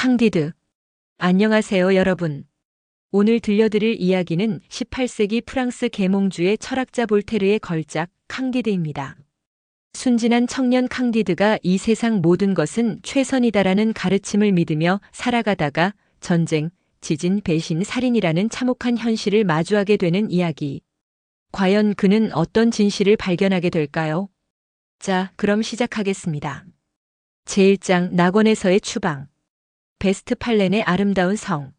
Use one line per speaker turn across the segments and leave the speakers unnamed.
캉디드. 안녕하세요, 여러분. 오늘 들려드릴 이야기는 18세기 프랑스 계몽주의 철학자 볼테르의 걸작 캉디드입니다. 순진한 청년 캉디드가 이 세상 모든 것은 최선이다라는 가르침을 믿으며 살아가다가 전쟁, 지진, 배신, 살인이라는 참혹한 현실을 마주하게 되는 이야기. 과연 그는 어떤 진실을 발견하게 될까요? 자, 그럼 시작하겠습니다. 제1장 낙원에서의 추방. 베스트팔렌의 아름다운 성.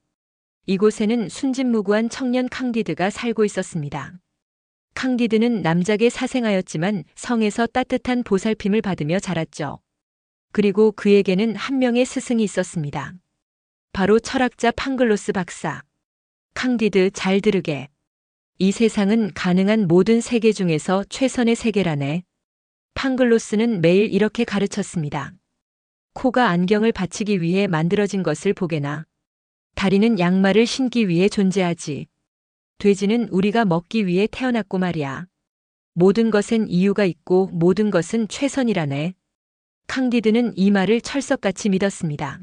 이곳에는 순진무구한 청년 캉디드가 살고 있었습니다. 캉디드는 남작에 사생하였지만 성에서 따뜻한 보살핌을 받으며 자랐죠. 그리고 그에게는 한 명의 스승이 있었습니다. 바로 철학자 팡글로스 박사. 캉디드, 잘 들으게. 이 세상은 가능한 모든 세계 중에서 최선의 세계라네. 팡글로스는 매일 이렇게 가르쳤습니다. 코가 안경을 받치기 위해 만들어진 것을 보게나. 다리는 양말을 신기 위해 존재하지. 돼지는 우리가 먹기 위해 태어났고 말이야. 모든 것엔 이유가 있고 모든 것은 최선이라네. 캉디드는 이 말을 철석같이 믿었습니다.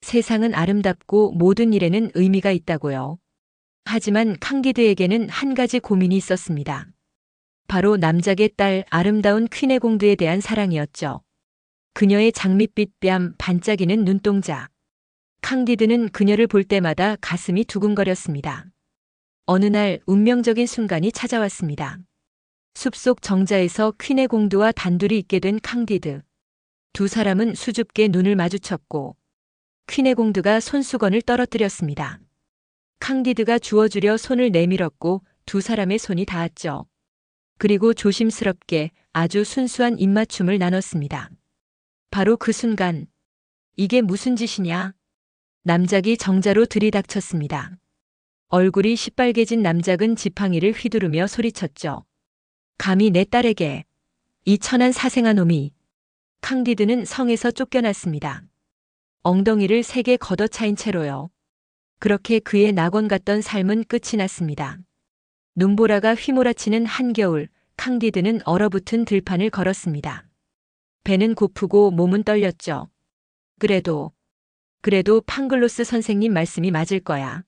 세상은 아름답고 모든 일에는 의미가 있다고요. 하지만 캉디드에게는 한 가지 고민이 있었습니다. 바로 남작의 딸 아름다운 퀴네공드에 대한 사랑이었죠. 그녀의 장밋빛 뺨, 반짝이는 눈동자. 캉디드는 그녀를 볼 때마다 가슴이 두근거렸습니다. 어느 날 운명적인 순간이 찾아왔습니다. 숲속 정자에서 퀴네공드와 단둘이 있게 된 캉디드. 두 사람은 수줍게 눈을 마주쳤고 퀴네공드가 손수건을 떨어뜨렸습니다. 캉디드가 주워주려 손을 내밀었고 두 사람의 손이 닿았죠. 그리고 조심스럽게 아주 순수한 입맞춤을 나눴습니다. 바로 그 순간, 이게 무슨 짓이냐? 남작이 정자로 들이닥쳤습니다. 얼굴이 시빨개진 남작은 지팡이를 휘두르며 소리쳤죠. 감히 내 딸에게, 이 천한 사생아 놈이. 캉디드는 성에서 쫓겨났습니다. 엉덩이를 세게 걷어차인 채로요. 그렇게 그의 낙원 같던 삶은 끝이 났습니다. 눈보라가 휘몰아치는 한겨울, 캉디드는 얼어붙은 들판을 걸었습니다. 배는 고프고 몸은 떨렸죠. 그래도 팡글로스 선생님 말씀이 맞을 거야.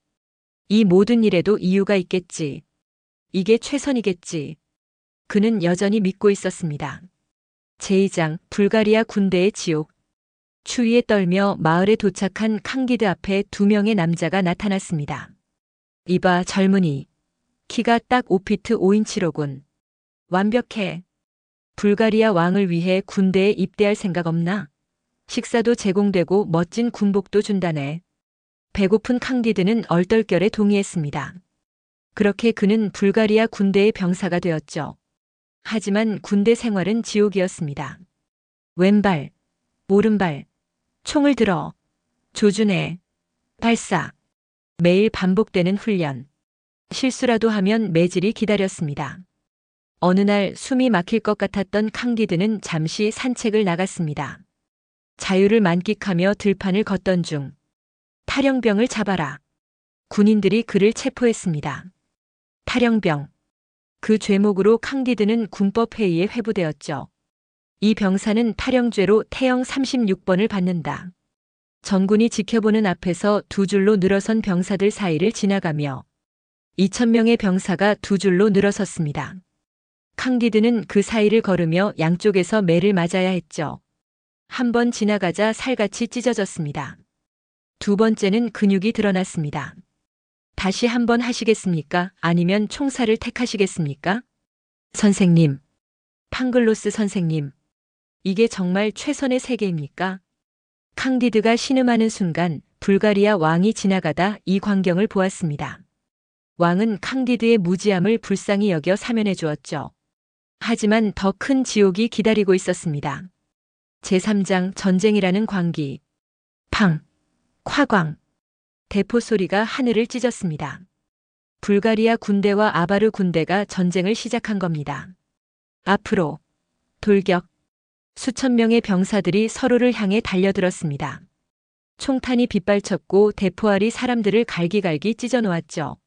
이 모든 일에도 이유가 있겠지. 이게 최선이겠지. 그는 여전히 믿고 있었습니다. 제2장 불가리아 군대의 지옥. 추위에 떨며 마을에 도착한 캉디드 앞에 두 명의 남자가 나타났습니다. 이봐, 젊은이. 키가 딱 5피트 5인치로군. 완벽해. 불가리아 왕을 위해 군대에 입대할 생각 없나? 식사도 제공되고 멋진 군복도 준다네. 배고픈 캉디드는 얼떨결에 동의했습니다. 그렇게 그는 불가리아 군대의 병사가 되었죠. 하지만 군대 생활은 지옥이었습니다. 왼발, 오른발, 총을 들어, 조준해, 발사. 매일 반복되는 훈련. 실수라도 하면 매질이 기다렸습니다. 어느 날 숨이 막힐 것 같았던 캉디드는 잠시 산책을 나갔습니다. 자유를 만끽하며 들판을 걷던 중 탈영병을 잡아라. 군인들이 그를 체포했습니다. 탈영병. 그 죄목으로 캉디드는 군법회의에 회부되었죠. 이 병사는 탈영죄로 태형 36번을 받는다. 전군이 지켜보는 앞에서 두 줄로 늘어선 병사들 사이를 지나가며 2,000명의 병사가 두 줄로 늘어섰습니다. 캉디드는 그 사이를 걸으며 양쪽에서 매를 맞아야 했죠. 한 번 지나가자 살같이 찢어졌습니다. 두 번째는 근육이 드러났습니다. 다시 한 번 하시겠습니까? 아니면 총살을 택하시겠습니까? 선생님, 팡글로스 선생님, 이게 정말 최선의 세계입니까? 캉디드가 신음하는 순간 불가리아 왕이 지나가다 이 광경을 보았습니다. 왕은 캉디드의 무지함을 불쌍히 여겨 사면해 주었죠. 하지만 더 큰 지옥이 기다리고 있었습니다. 제3장 전쟁이라는 광기. 팡! 콰광! 대포 소리가 하늘을 찢었습니다. 불가리아 군대와 아바르 군대가 전쟁을 시작한 겁니다. 앞으로 돌격. 수천 명의 병사들이 서로를 향해 달려들었습니다. 총탄이 빗발쳤고 대포알이 사람들을 갈기갈기 찢어놓았죠.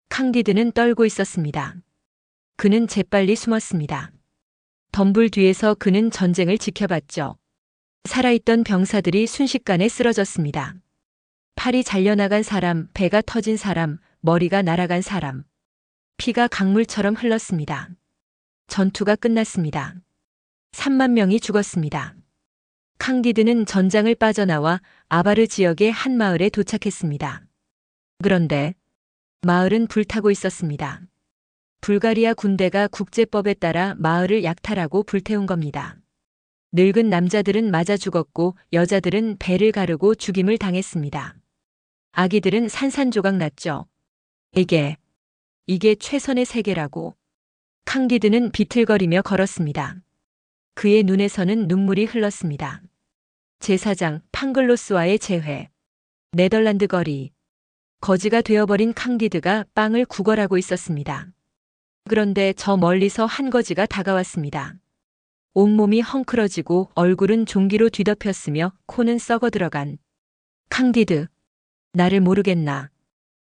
캉디드는 떨고 있었습니다. 그는 재빨리 숨었습니다. 덤불 뒤에서 그는 전쟁을 지켜봤죠. 살아있던 병사들이 순식간에 쓰러졌습니다. 팔이 잘려나간 사람, 배가 터진 사람, 머리가 날아간 사람. 피가 강물처럼 흘렀습니다. 전투가 끝났습니다. 3만 명이 죽었습니다. 캉디드는 전장을 빠져나와 아바르 지역의 한 마을에 도착했습니다. 그런데 마을은 불타고 있었습니다. 불가리아 군대가 국제법에 따라 마을을 약탈하고 불태운 겁니다. 늙은 남자들은 맞아 죽었고 여자들은 배를 가르고 죽임을 당했습니다. 아기들은 산산조각 났죠. 이게 최선의 세계라고. 캉디드는 비틀거리며 걸었습니다. 그의 눈에서는 눈물이 흘렀습니다. 제사장 팡글로스와의 재회. 네덜란드 거리. 거지가 되어버린 캉디드가 빵을 구걸하고 있었습니다. 그런데 저 멀리서 한 거지가 다가왔습니다. 온몸이 헝클어지고 얼굴은 종기로 뒤덮였으며 코는 썩어 들어간. 캉디드, 나를 모르겠나?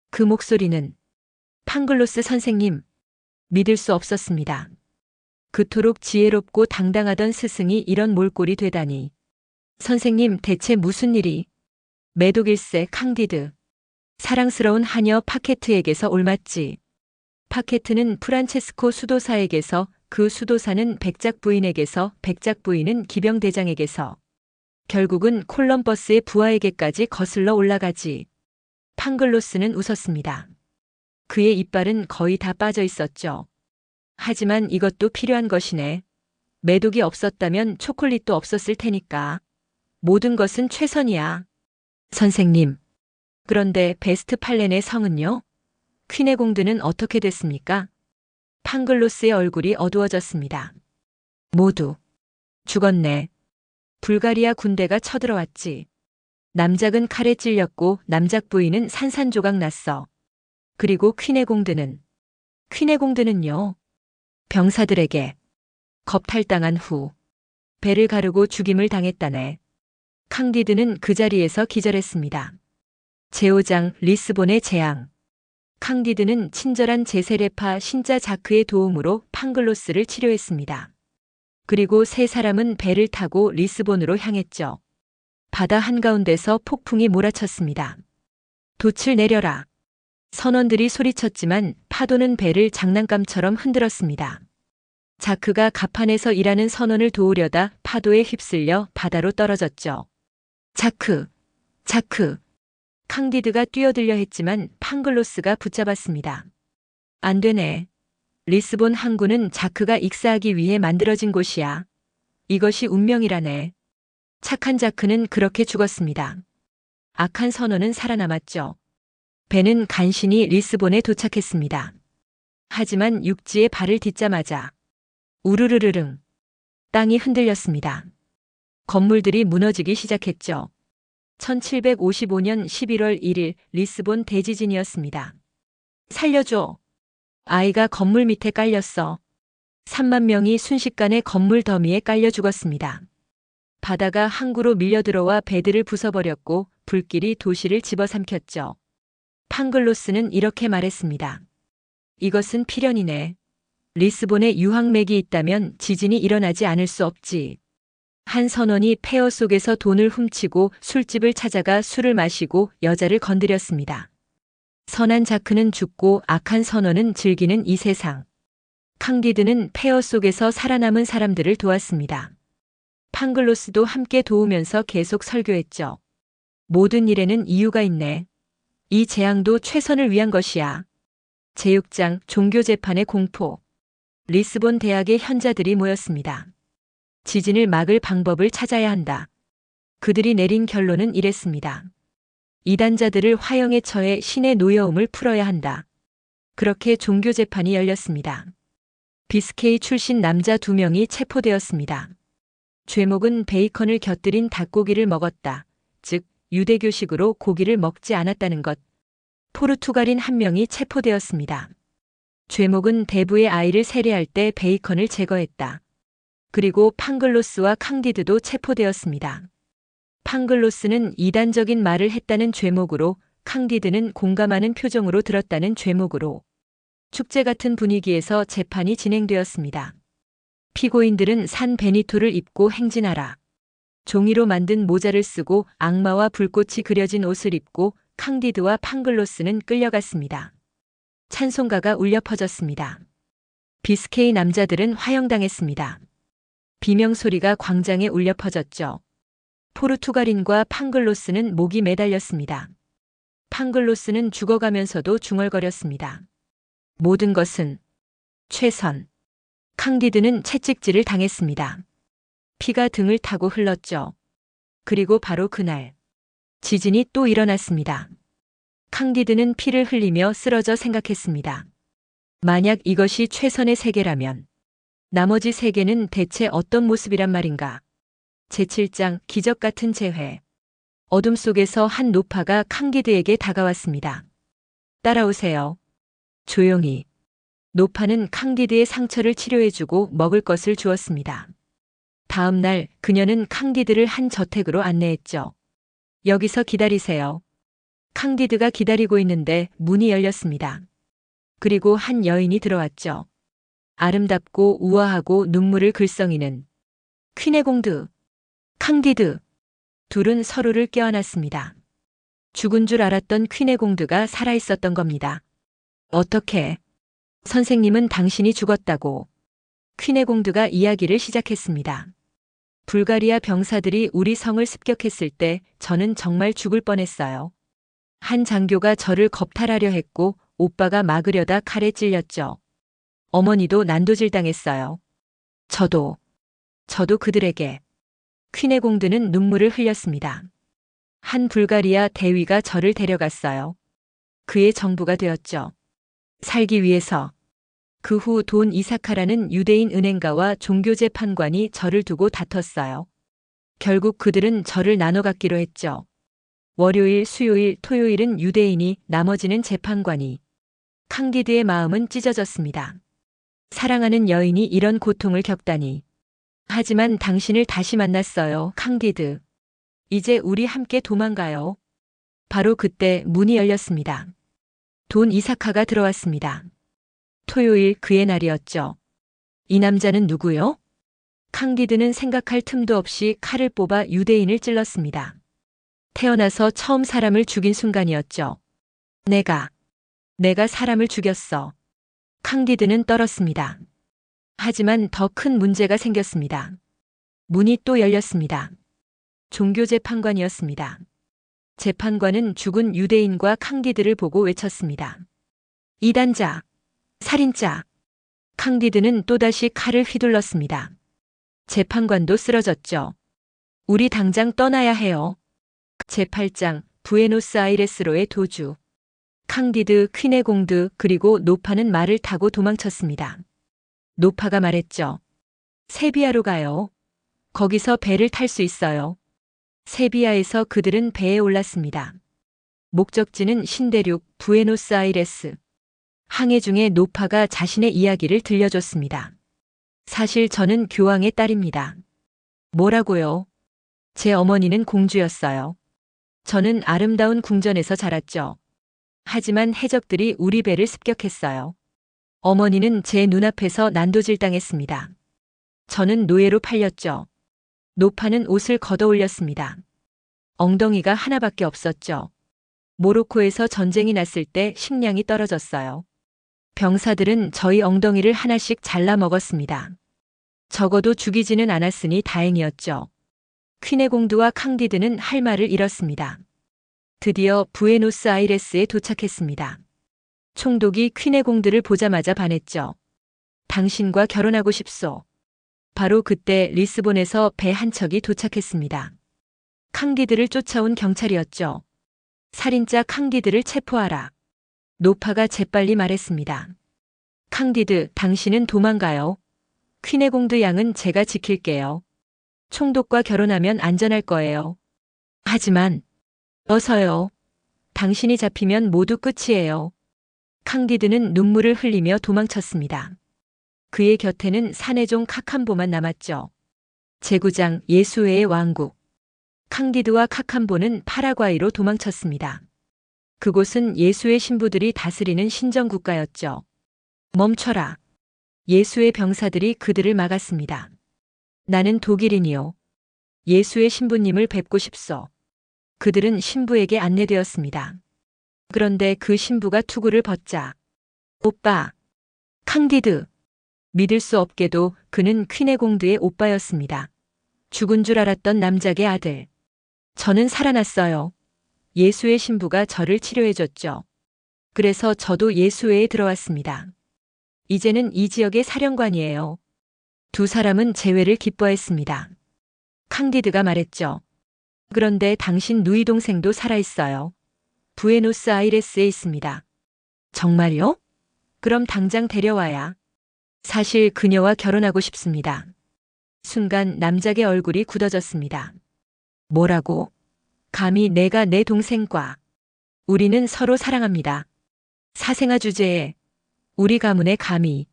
그 목소리는 팡글로스 선생님. 믿을 수 없었습니다. 그토록 지혜롭고 당당하던 스승이 이런 몰골이 되다니. 선생님, 대체 무슨 일이? 매독일세 캉디드. 사랑스러운 하녀 파케트에게서 옮았지. 파케트는 프란체스코 수도사에게서, 그 수도사는 백작 부인에게서, 백작 부인은 기병대장에게서, 결국은 콜럼버스의 부하에게까지 거슬러 올라가지. 팡글로스는 웃었습니다. 그의 이빨은 거의 다 빠져 있었죠. 하지만 이것도 필요한 것이네. 매독이 없었다면 초콜릿도 없었을 테니까. 모든 것은 최선이야. 선생님. 그런데 베스트팔렌의 성은요? 퀴네공드는 어떻게 됐습니까? 팡글로스의 얼굴이 어두워졌습니다. 모두 죽었네. 불가리아 군대가 쳐들어왔지. 남작은 칼에 찔렸고 남작 부인은 산산조각 났어. 그리고 퀴네공드는요? 병사들에게 겁탈당한 후 배를 가르고 죽임을 당했다네. 캉디드는 그 자리에서 기절했습니다. 제5장 리스본의 재앙. 캉디드는 친절한 제세레파 신자 자크의 도움으로 팡글로스를 치료했습니다. 그리고 세 사람은 배를 타고 리스본으로 향했죠. 바다 한가운데서 폭풍이 몰아쳤습니다. 돛을 내려라. 선원들이 소리쳤지만 파도는 배를 장난감처럼 흔들었습니다. 자크가 갑판에서 일하는 선원을 도우려다 파도에 휩쓸려 바다로 떨어졌죠. 자크. 캉디드가 뛰어들려 했지만 팡글로스가 붙잡았습니다. 안 되네. 리스본 항구는 자크가 익사하기 위해 만들어진 곳이야. 이것이 운명이라네. 착한 자크는 그렇게 죽었습니다. 악한 선원은 살아남았죠. 배는 간신히 리스본에 도착했습니다. 하지만 육지에 발을 딛자마자 우르르르릉 땅이 흔들렸습니다. 건물들이 무너지기 시작했죠. 1755년 11월 1일 리스본 대지진이었습니다. 살려줘. 아이가 건물 밑에 깔렸어. 3만 명이 순식간에 건물 더미에 깔려 죽었습니다. 바다가 항구로 밀려들어와 배들을 부숴버렸고 불길이 도시를 집어삼켰죠. 팡글로스는 이렇게 말했습니다. 이것은 필연이네. 리스본에 유황맥이 있다면 지진이 일어나지 않을 수 없지. 한 선원이 폐허 속에서 돈을 훔치고 술집을 찾아가 술을 마시고 여자를 건드렸습니다. 선한 자크는 죽고 악한 선원은 즐기는 이 세상. 캉디드는 폐허 속에서 살아남은 사람들을 도왔습니다. 팡글로스도 함께 도우면서 계속 설교했죠. 모든 일에는 이유가 있네. 이 재앙도 최선을 위한 것이야. 제6장 종교재판의 공포. 리스본 대학의 현자들이 모였습니다. 지진을 막을 방법을 찾아야 한다. 그들이 내린 결론은 이랬습니다. 이단자들을 화형에 처해 신의 노여움을 풀어야 한다. 그렇게 종교재판이 열렸습니다. 비스케이 출신 남자 2명이 체포되었습니다. 죄목은 베이컨을 곁들인 닭고기를 먹었다. 즉 유대교식으로 고기를 먹지 않았다는 것. 포르투갈인 1명이 체포되었습니다. 죄목은 대부의 아이를 세례할 때 베이컨을 제거했다. 그리고 팡글로스와 캉디드도 체포되었습니다. 팡글로스는 이단적인 말을 했다는 죄목으로, 캉디드는 공감하는 표정으로 들었다는 죄목으로 축제 같은 분위기에서 재판이 진행되었습니다. 피고인들은 산 베니토를 입고 행진하라. 종이로 만든 모자를 쓰고 악마와 불꽃이 그려진 옷을 입고 캉디드와 팡글로스는 끌려갔습니다. 찬송가가 울려 퍼졌습니다. 비스케이 남자들은 화형당했습니다. 비명소리가 광장에 울려 퍼졌죠. 포르투갈인과 팡글로스는 목이 매달렸습니다. 팡글로스는 죽어가면서도 중얼거렸습니다. 모든 것은 최선. 캉디드는 채찍질을 당했습니다. 피가 등을 타고 흘렀죠. 그리고 바로 그날 지진이 또 일어났습니다. 캉디드는 피를 흘리며 쓰러져 생각했습니다. 만약 이것이 최선의 세계라면 나머지 세계는 대체 어떤 모습이란 말인가? 제7장 기적 같은 재회. 어둠 속에서 한 노파가 캉디드에게 다가왔습니다. 따라오세요. 조용히. 노파는 캉디드의 상처를 치료해주고 먹을 것을 주었습니다. 다음 날 그녀는 캉디드를 한 저택으로 안내했죠. 여기서 기다리세요. 캉디드가 기다리고 있는데 문이 열렸습니다. 그리고 한 여인이 들어왔죠. 아름답고 우아하고 눈물을 글썽이는 퀴네공드, 캉디드. 둘은 서로를 껴안았습니다. 죽은 줄 알았던 퀴네공드가 살아있었던 겁니다. 어떻게? 선생님은 당신이 죽었다고. 퀴네공드가 이야기를 시작했습니다. 불가리아 병사들이 우리 성을 습격했을 때 저는 정말 죽을 뻔했어요. 한 장교가 저를 겁탈하려 했고 오빠가 막으려다 칼에 찔렸죠. 어머니도 난도질 당했어요. 저도 그들에게. 퀴네공드는 눈물을 흘렸습니다. 한 불가리아 대위가 저를 데려갔어요. 그의 정부가 되었죠. 살기 위해서. 그 후 돈 이사카라는 유대인 은행가와 종교재판관이 저를 두고 다퉜어요. 결국 그들은 저를 나눠 갖기로 했죠. 월요일, 수요일, 토요일은 유대인이, 나머지는 재판관이. 캉디드의 마음은 찢어졌습니다. 사랑하는 여인이 이런 고통을 겪다니. 하지만 당신을 다시 만났어요, 캉디드. 이제 우리 함께 도망가요. 바로 그때 문이 열렸습니다. 돈 이사카가 들어왔습니다. 토요일 그의 날이었죠. 이 남자는 누구요? 캉디드는 생각할 틈도 없이 칼을 뽑아 유대인을 찔렀습니다. 태어나서 처음 사람을 죽인 순간이었죠. 내가 사람을 죽였어. 캉디드는 떨었습니다. 하지만 더 큰 문제가 생겼습니다. 문이 또 열렸습니다. 종교재판관이었습니다. 재판관은 죽은 유대인과 캉디드를 보고 외쳤습니다. 이단자, 살인자. 캉디드는 또다시 칼을 휘둘렀습니다. 재판관도 쓰러졌죠. 우리 당장 떠나야 해요. 제8장 부에노스아이레스로의 도주. 캉디드, 퀴네공드 그리고 노파는 말을 타고 도망쳤습니다. 노파가 말했죠. 세비야로 가요. 거기서 배를 탈 수 있어요. 세비야에서 그들은 배에 올랐습니다. 목적지는 신대륙 부에노스아이레스. 항해 중에 노파가 자신의 이야기를 들려줬습니다. 사실 저는 교황의 딸입니다. 뭐라고요? 제 어머니는 공주였어요. 저는 아름다운 궁전에서 자랐죠. 하지만 해적들이 우리 배를 습격했어요. 어머니는 제 눈앞에서 난도질 당했습니다. 저는 노예로 팔렸죠. 노파는 옷을 걷어 올렸습니다. 엉덩이가 하나밖에 없었죠. 모로코에서 전쟁이 났을 때 식량이 떨어졌어요. 병사들은 저희 엉덩이를 하나씩 잘라 먹었습니다. 적어도 죽이지는 않았으니 다행이었죠. 퀴네공드와 캉디드는 할 말을 잃었습니다. 드디어 부에노스아이레스에 도착했습니다. 총독이 퀴네공드를 보자마자 반했죠. 당신과 결혼하고 싶소. 바로 그때 리스본에서 배 한 척이 도착했습니다. 캉디드를 쫓아온 경찰이었죠. 살인자 캉디드를 체포하라. 노파가 재빨리 말했습니다. 캉디드, 당신은 도망가요. 퀴네공드 양은 제가 지킬게요. 총독과 결혼하면 안전할 거예요. 하지만 어서요. 당신이 잡히면 모두 끝이에요. 캉디드는 눈물을 흘리며 도망쳤습니다. 그의 곁에는 사내종 카캄보만 남았죠. 제9장 예수회의 왕국. 캉디드와 카캄보는 파라과이로 도망쳤습니다. 그곳은 예수의 신부들이 다스리는 신정국가였죠. 멈춰라. 예수의 병사들이 그들을 막았습니다. 나는 독일인이요. 예수의 신부님을 뵙고 싶소. 그들은 신부에게 안내되었습니다. 그런데 그 신부가 투구를 벗자. 오빠. 캉디드. 믿을 수 없게도 그는 퀴네공드의 오빠였습니다. 죽은 줄 알았던 남작의 아들. 저는 살아났어요. 예수의 신부가 저를 치료해줬죠. 그래서 저도 예수회에 들어왔습니다. 이제는 이 지역의 사령관이에요. 두 사람은 재회를 기뻐했습니다. 캉디드가 말했죠. 그런데 당신 누이 동생도 살아있어요. 부에노스아이레스에 있습니다. 정말요? 그럼 당장 데려와야. 사실 그녀와 결혼하고 싶습니다. 순간 남작의 얼굴이 굳어졌습니다. 뭐라고? 감히 내가 내 동생과. 우리는 서로 사랑합니다. 사생아 주제에 우리 가문의 감히.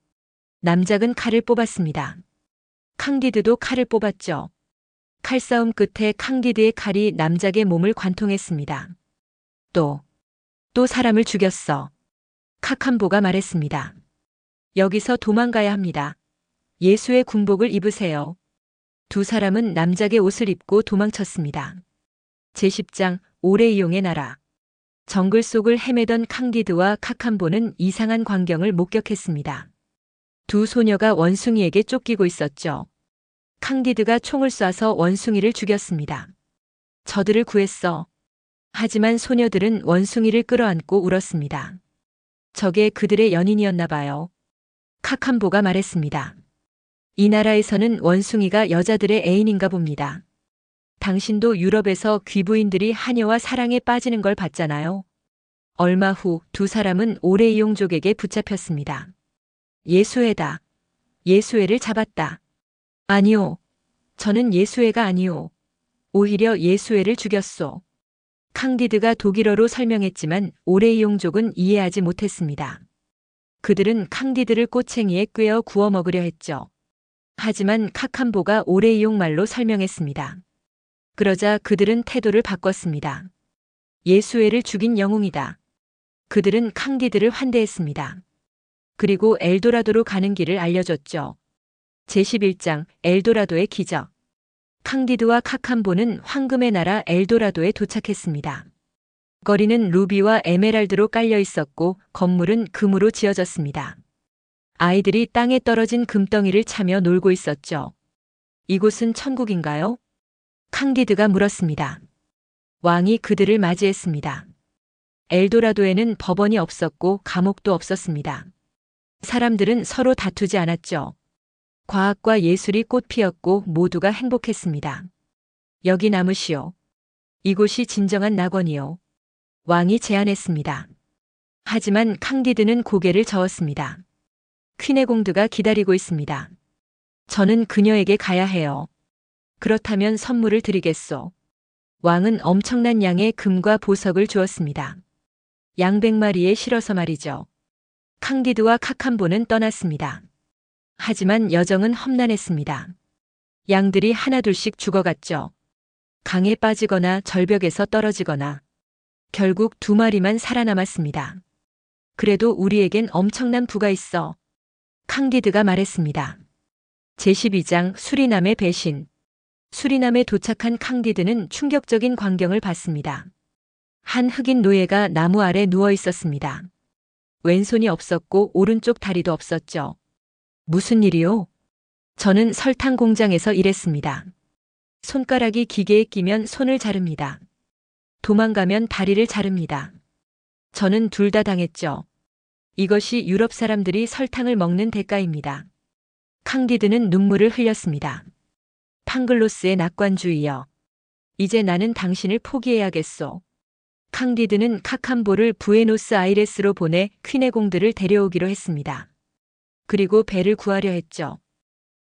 남작은 칼을 뽑았습니다. 캉디드도 칼을 뽑았죠. 칼싸움 끝에 캉디드의 칼이 남작의 몸을 관통했습니다. 또 사람을 죽였어. 카캄보가 말했습니다. 여기서 도망가야 합니다. 예수의 군복을 입으세요. 두 사람은 남작의 옷을 입고 도망쳤습니다. 제10장 오레이용의 나라. 정글 속을 헤매던 캉디드와 카캄보는 이상한 광경을 목격했습니다. 두 소녀가 원숭이에게 쫓기고 있었죠. 캉디드가 총을 쏴서 원숭이를 죽였습니다. 저들을 구했어. 하지만 소녀들은 원숭이를 끌어안고 울었습니다. 저게 그들의 연인이었나 봐요. 카캄보가 말했습니다. 이 나라에서는 원숭이가 여자들의 애인인가 봅니다. 당신도 유럽에서 귀부인들이 하녀와 사랑에 빠지는 걸 봤잖아요. 얼마 후 두 사람은 오레이용족에게 붙잡혔습니다. 예수회다. 예수회를 잡았다. 아니요. 저는 예수회가 아니오. 오히려 예수회를 죽였소. 캉디드가 독일어로 설명했지만 오레이용족은 이해하지 못했습니다. 그들은 캉디드를 꼬챙이에 꿰어 구워 먹으려 했죠. 하지만 카캄보가 오레이용 말로 설명했습니다. 그러자 그들은 태도를 바꿨습니다. 예수회를 죽인 영웅이다. 그들은 캉디드를 환대했습니다. 그리고 엘도라도로 가는 길을 알려줬죠. 제11장 엘도라도의 기적. 캉디드와 카캄보는 황금의 나라 엘도라도에 도착했습니다. 거리는 루비와 에메랄드로 깔려 있었고 건물은 금으로 지어졌습니다. 아이들이 땅에 떨어진 금덩이를 차며 놀고 있었죠. 이곳은 천국인가요? 캉디드가 물었습니다. 왕이 그들을 맞이했습니다. 엘도라도에는 법원이 없었고 감옥도 없었습니다. 사람들은 서로 다투지 않았죠. 과학과 예술이 꽃피었고 모두가 행복했습니다. 여기 남으시오. 이곳이 진정한 낙원이요. 왕이 제안했습니다. 하지만 캉디드는 고개를 저었습니다. 퀴네공드가 기다리고 있습니다. 저는 그녀에게 가야 해요. 그렇다면 선물을 드리겠소. 왕은 엄청난 양의 금과 보석을 주었습니다. 양 100마리에 실어서 말이죠. 캉디드와 카캄보는 떠났습니다. 하지만 여정은 험난했습니다. 양들이 하나둘씩 죽어갔죠. 강에 빠지거나 절벽에서 떨어지거나 결국 2마리만 살아남았습니다. 그래도 우리에겐 엄청난 부가 있어. 캉디드가 말했습니다. 제12장 수리남의 배신. 수리남에 도착한 캉디드는 충격적인 광경을 봤습니다. 한 흑인 노예가 나무 아래 누워 있었습니다. 왼손이 없었고 오른쪽 다리도 없었죠. 무슨 일이요? 저는 설탕 공장에서 일했습니다. 손가락이 기계에 끼면 손을 자릅니다. 도망가면 다리를 자릅니다. 저는 둘 다 당했죠. 이것이 유럽 사람들이 설탕을 먹는 대가입니다. 캉디드는 눈물을 흘렸습니다. 팡글로스의 낙관주의여. 이제 나는 당신을 포기해야겠소. 캉디드는 카캄보를 부에노스아이레스로 보내 퀴네공드를 데려오기로 했습니다. 그리고 배를 구하려 했죠.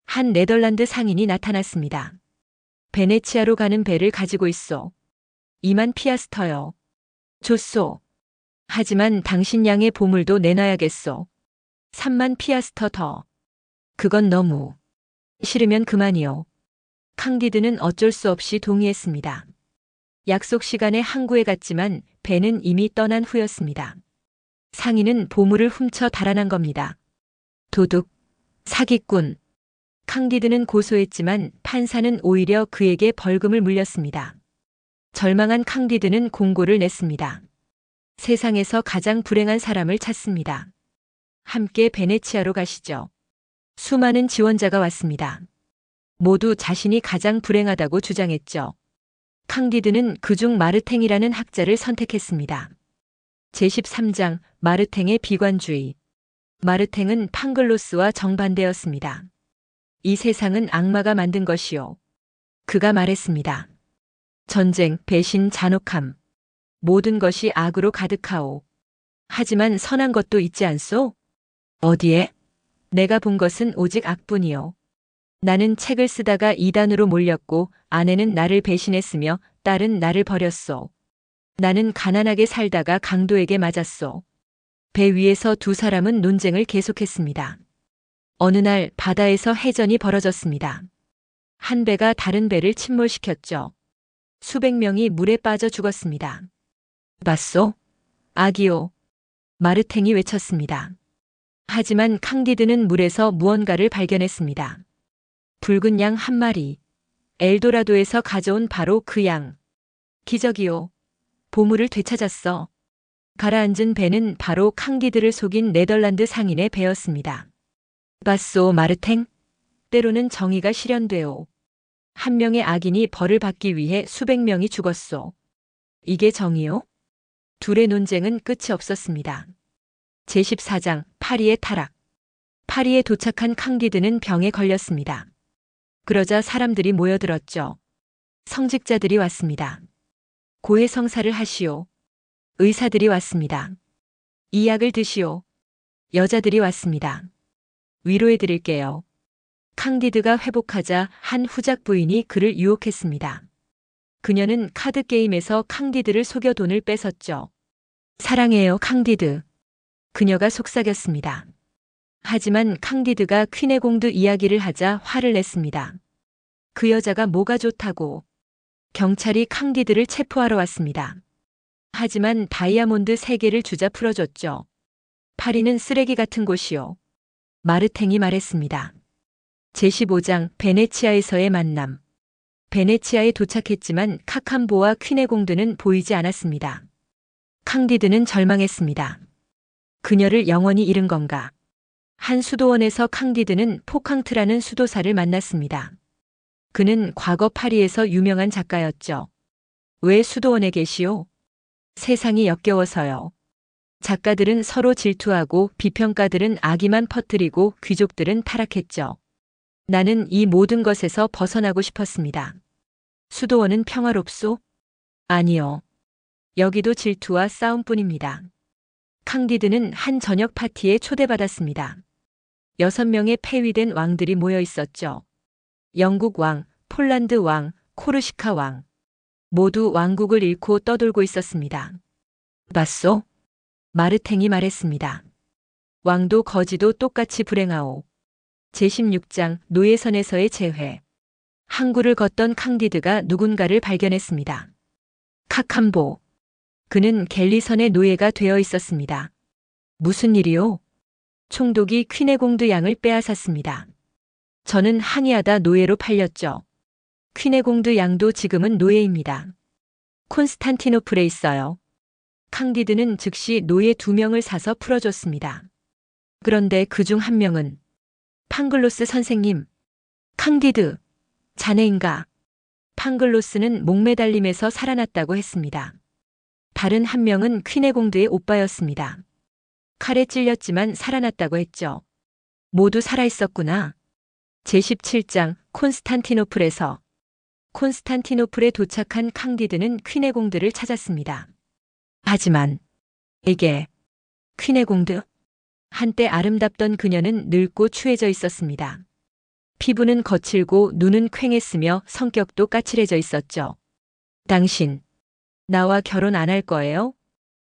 한 네덜란드 상인이 나타났습니다. 베네치아로 가는 배를 가지고 있소. 2만 피아스터요. 좋소. 하지만 당신 양의 보물도 내놔야겠소. 3만 피아스터 더. 그건 너무. 싫으면 그만이요. 캉디드는 어쩔 수 없이 동의했습니다. 약속 시간에 항구에 갔지만 배는 이미 떠난 후였습니다. 상인은 보물을 훔쳐 달아난 겁니다. 도둑, 사기꾼. 캉디드는 고소했지만 판사는 오히려 그에게 벌금을 물렸습니다. 절망한 캉디드는 공고를 냈습니다. 세상에서 가장 불행한 사람을 찾습니다. 함께 베네치아로 가시죠. 수많은 지원자가 왔습니다. 모두 자신이 가장 불행하다고 주장했죠. 캉디드는 그중 마르탱이라는 학자를 선택했습니다. 제13장 마르탱의 비관주의. 마르탱은 팡글로스와 정반대였습니다. 이 세상은 악마가 만든 것이요. 그가 말했습니다. 전쟁, 배신, 잔혹함. 모든 것이 악으로 가득하오. 하지만 선한 것도 있지 않소? 어디에? 내가 본 것은 오직 악뿐이요. 나는 책을 쓰다가 이단으로 몰렸고 아내는 나를 배신했으며 딸은 나를 버렸소. 나는 가난하게 살다가 강도에게 맞았소. 배 위에서 두 사람은 논쟁을 계속했습니다. 어느 날 바다에서 해전이 벌어졌습니다. 한 배가 다른 배를 침몰시켰죠. 수백 명이 물에 빠져 죽었습니다. 봤소? 악이요. 마르탱이 외쳤습니다. 하지만 캉디드는 물에서 무언가를 발견했습니다. 붉은 양 한 마리. 엘도라도에서 가져온 바로 그 양. 기적이요. 보물을 되찾았어. 가라앉은 배는 바로 캉디드를 속인 네덜란드 상인의 배였습니다. 봤소, 마르탱? 때로는 정의가 실현돼요. 한 명의 악인이 벌을 받기 위해 수백 명이 죽었소. 이게 정의요? 둘의 논쟁은 끝이 없었습니다. 제14장 파리의 타락. 파리에 도착한 캉디드는 병에 걸렸습니다. 그러자 사람들이 모여들었죠. 성직자들이 왔습니다. 고해성사를 하시오. 의사들이 왔습니다. 이 약을 드시오. 여자들이 왔습니다. 위로해 드릴게요. 캉디드가 회복하자 한 후작 부인이 그를 유혹했습니다. 그녀는 카드게임에서 캉디드를 속여 돈을 뺏었죠. 사랑해요, 캉디드. 그녀가 속삭였습니다. 하지만 캉디드가 퀴네공드 이야기를 하자 화를 냈습니다. 그 여자가 뭐가 좋다고. 경찰이 캉디드를 체포하러 왔습니다. 하지만 다이아몬드 3개를 주자 풀어줬죠. 파리는 쓰레기 같은 곳이요. 마르탱이 말했습니다. 제15장 베네치아에서의 만남. 베네치아에 도착했지만 카캄보와 퀴네공드는 보이지 않았습니다. 캉디드는 절망했습니다. 그녀를 영원히 잃은 건가? 한 수도원에서 캉디드는 포캉트라는 수도사를 만났습니다. 그는 과거 파리에서 유명한 작가였죠. 왜 수도원에 계시오? 세상이 역겨워서요. 작가들은 서로 질투하고 비평가들은 악의만 퍼뜨리고 귀족들은 타락했죠. 나는 이 모든 것에서 벗어나고 싶었습니다. 수도원은 평화롭소? 아니요. 여기도 질투와 싸움뿐입니다. 캉디드는 한 저녁 파티에 초대받았습니다. 6명의 폐위된 왕들이 모여 있었죠. 영국 왕, 폴란드 왕, 코르시카 왕. 모두 왕국을 잃고 떠돌고 있었습니다. 봤소? 마르탱이 말했습니다. 왕도 거지도 똑같이 불행하오. 제16장 노예선에서의 재회. 항구를 걷던 캉디드가 누군가를 발견했습니다. 카캄보. 그는 갤리선의 노예가 되어 있었습니다. 무슨 일이요? 총독이 퀴네공드 양을 빼앗았습니다. 저는 항의하다 노예로 팔렸죠. 퀴네공드 양도 지금은 노예입니다. 콘스탄티노플에 있어요. 캉디드는 즉시 노예 2명을 사서 풀어줬습니다. 그런데 그중 한 명은 팡글로스 선생님. 캉디드, 자네인가? 팡글로스는 목매달림에서 살아났다고 했습니다. 다른 한 명은 퀴네공드의 오빠였습니다. 칼에 찔렸지만 살아났다고 했죠. 모두 살아있었구나. 제17장 콘스탄티노플에서. 콘스탄티노플에 도착한 캉디드는 퀴네공드를 찾았습니다. 하지만 이게 퀴네공드? 한때 아름답던 그녀는 늙고 추해져 있었습니다. 피부는 거칠고 눈은 퀭했으며 성격도 까칠해져 있었죠. 당신, 나와 결혼 안 할 거예요?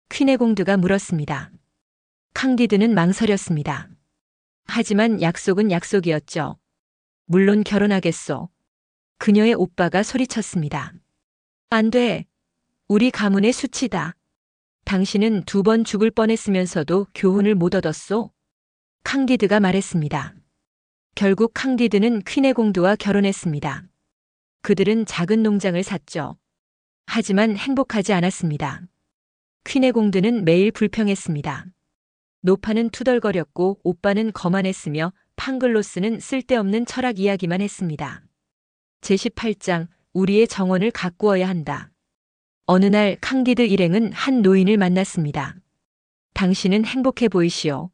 퀴네공드가 물었습니다. 캉디드는 망설였습니다. 하지만 약속은 약속이었죠. 물론 결혼하겠소. 그녀의 오빠가 소리쳤습니다. 안 돼. 우리 가문의 수치다. 당신은 2번 죽을 뻔했으면서도 교훈을 못 얻었소? 캉디드가 말했습니다. 결국 캉디드는 퀴네공드와 결혼했습니다. 그들은 작은 농장을 샀죠. 하지만 행복하지 않았습니다. 퀴네공드는 매일 불평했습니다. 노파는 투덜거렸고 오빠는 거만했으며 팡글로스는 쓸데없는 철학 이야기만 했습니다. 제18장 우리의 정원을 가꾸어야 한다. 어느 날 캉디드 일행은 한 노인을 만났습니다. 당신은 행복해 보이시오.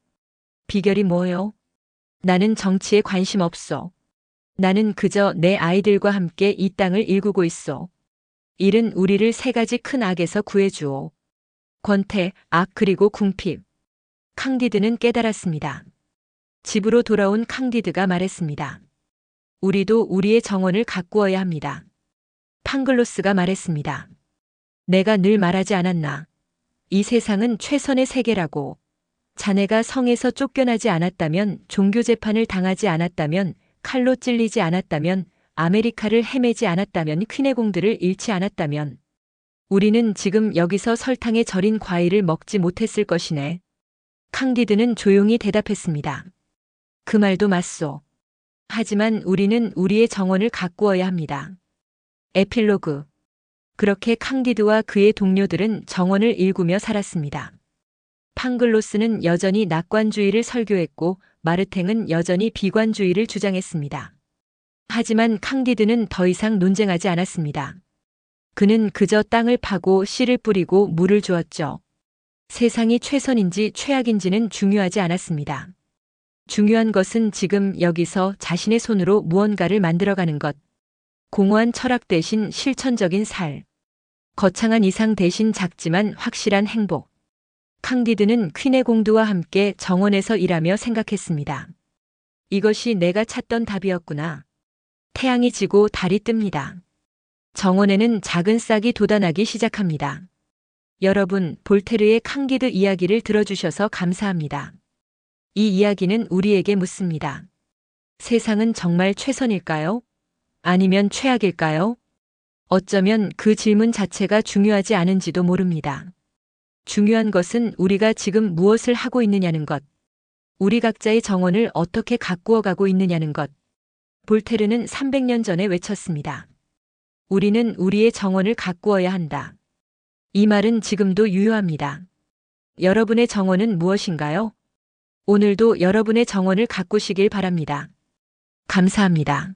비결이 뭐요? 나는 정치에 관심 없어. 나는 그저 내 아이들과 함께 이 땅을 일구고 있어. 일은 우리를 세 가지 큰 악에서 구해주오. 권태, 악 그리고 궁핍. 캉디드는 깨달았습니다. 집으로 돌아온 캉디드가 말했습니다. 우리도 우리의 정원을 가꾸어야 합니다. 팡글로스가 말했습니다. 내가 늘 말하지 않았나. 이 세상은 최선의 세계라고. 자네가 성에서 쫓겨나지 않았다면, 종교 재판을 당하지 않았다면, 칼로 찔리지 않았다면, 아메리카를 헤매지 않았다면, 퀴네공들을 잃지 않았다면 우리는 지금 여기서 설탕에 절인 과일을 먹지 못했을 것이네. 캉디드는 조용히 대답했습니다. 그 말도 맞소. 하지만 우리는 우리의 정원을 가꾸어야 합니다. 에필로그. 그렇게 캉디드와 그의 동료들은 정원을 일구며 살았습니다. 팡글로스는 여전히 낙관주의를 설교했고 마르탱은 여전히 비관주의를 주장했습니다. 하지만 캉디드는 더 이상 논쟁하지 않았습니다. 그는 그저 땅을 파고 씨를 뿌리고 물을 주었죠. 세상이 최선인지 최악인지는 중요하지 않았습니다. 중요한 것은 지금 여기서 자신의 손으로 무언가를 만들어가는 것. 공허한 철학 대신 실천적인 살. 거창한 이상 대신 작지만 확실한 행복. 캉디드는 퀴네공드와 함께 정원에서 일하며 생각했습니다. 이것이 내가 찾던 답이었구나. 태양이 지고 달이 뜹니다. 정원에는 작은 싹이 돋아나기 시작합니다. 여러분, 볼테르의 캉디드 이야기를 들어주셔서 감사합니다. 이 이야기는 우리에게 묻습니다. 세상은 정말 최선일까요? 아니면 최악일까요? 어쩌면 그 질문 자체가 중요하지 않은지도 모릅니다. 중요한 것은 우리가 지금 무엇을 하고 있느냐는 것. 우리 각자의 정원을 어떻게 가꾸어 가고 있느냐는 것. 볼테르는 300년 전에 외쳤습니다. 우리는 우리의 정원을 가꾸어야 한다. 이 말은 지금도 유효합니다. 여러분의 정원은 무엇인가요? 오늘도 여러분의 정원을 가꾸시길 바랍니다. 감사합니다.